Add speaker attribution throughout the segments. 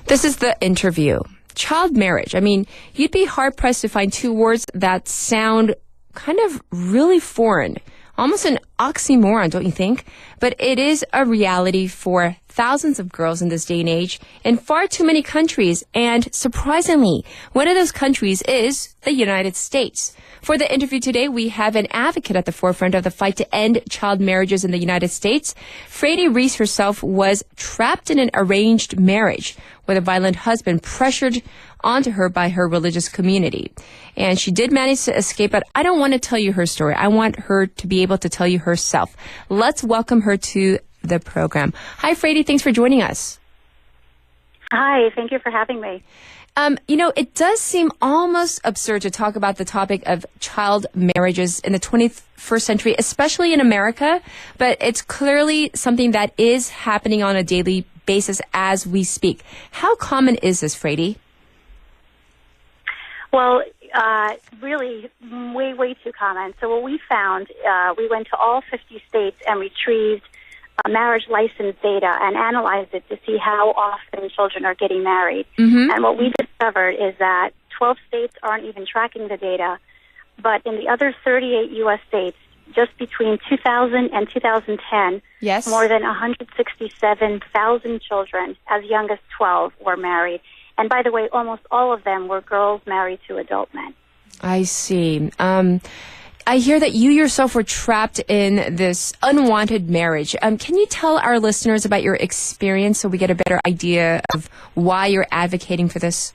Speaker 1: This is the interview. Child marriage. I mean, you'd be hard-pressed to find two words that sound kind of really foreign. Almost an oxymoron, don't you think? But it is a reality for thousands of girls in this day and age in far too many countries. And surprisingly, one of those countries is the United States. For the interview today, we have an advocate at the forefront of the fight to end child marriages in the United States. Fraidy Reiss herself was trapped in an arranged marriage with a violent husband pressured onto her by her religious community. And she did manage to escape, but I don't want to tell you her story. I want her to be able to tell you herself. Let's welcome her to the program. Hi, Fraidy. Thanks for joining us.
Speaker 2: Hi. Thank you for having me.
Speaker 1: It does seem almost absurd to talk about the topic of child marriages in the 21st century, especially in America, but it's clearly something that is happening on a daily basis as we speak. How common is this, Fraidy?
Speaker 2: Well, really way too common. So what we found, we went to all 50 states and retrieved marriage license data and analyzed it to see how often children are getting married. Mm-hmm. And what we discovered is that 12 states aren't even tracking the data, but in the other 38 U.S. states, just between 2000 and 2010,
Speaker 1: yes,
Speaker 2: more than 167,000 children as young as 12 were married. And by the way, almost all of them were girls married to adult men.
Speaker 1: I see. I hear that you yourself were trapped in this unwanted marriage. Can you tell our listeners about your experience so we get a better idea of why you're advocating for this?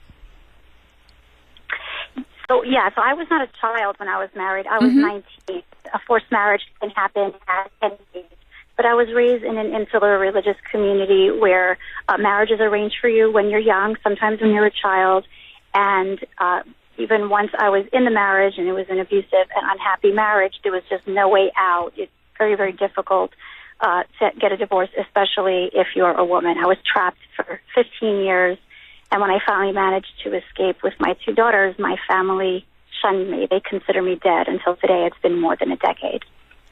Speaker 2: So I was not a child when I was married. I was 19. A forced marriage can happen at any age. But I was raised in an insular religious community where marriage is arranged for you when you're young, sometimes when you're a child. And even once I was in the marriage and it was an abusive and unhappy marriage, there was just no way out. It's very, very difficult to get a divorce, especially if you're a woman. I was trapped for 15 years. And when I finally managed to escape with my two daughters, my family shunned me. They consider me dead. Until today, it's been more than a decade.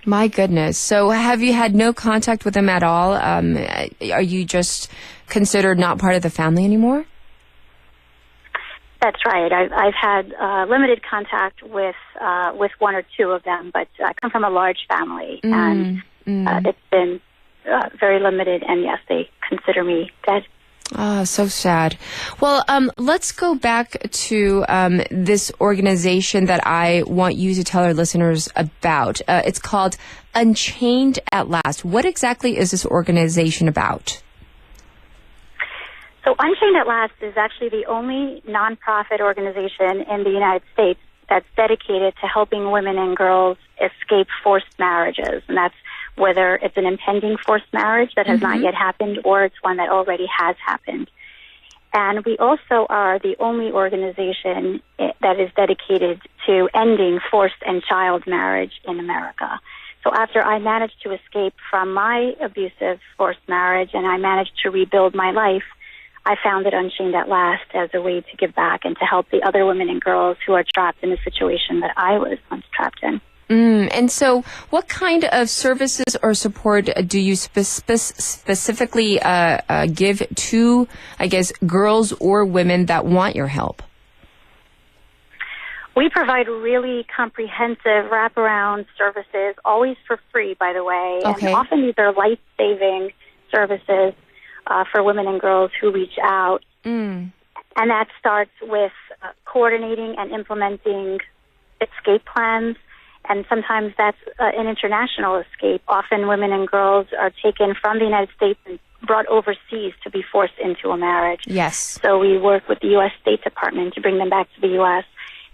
Speaker 1: My goodness. So have you had no contact with them at all? Are you just considered not part of the family anymore?
Speaker 2: That's right. I've had limited contact with one or two of them, but I come from a large family, and it's been very limited, and yes, they consider me dead.
Speaker 1: Ah, so sad. Well, let's go back to this organization that I want you to tell our listeners about. It's called Unchained at Last. What exactly is this organization about?
Speaker 2: So Unchained at Last is actually the only nonprofit organization in the United States that's dedicated to helping women and girls escape forced marriages. And that's whether it's an impending forced marriage that has not yet happened or it's one that already has happened. And we also are the only organization that is dedicated to ending forced and child marriage in America. So after I managed to escape from my abusive forced marriage and I managed to rebuild my life, I founded Unchained at Last as a way to give back and to help the other women and girls who are trapped in a situation that I was once trapped in.
Speaker 1: And so what kind of services or support do you specifically give to, I guess, girls or women that want your help?
Speaker 2: We provide really comprehensive wraparound services, always for free, by the way.
Speaker 1: Okay.
Speaker 2: And often these are life-saving services for women and girls who reach out. And that starts with coordinating and implementing escape plans. And sometimes that's an international escape. Often women and girls are taken from the United States and brought overseas to be forced into a marriage.
Speaker 1: Yes.
Speaker 2: So we work with the U.S. State Department to bring them back to the U.S.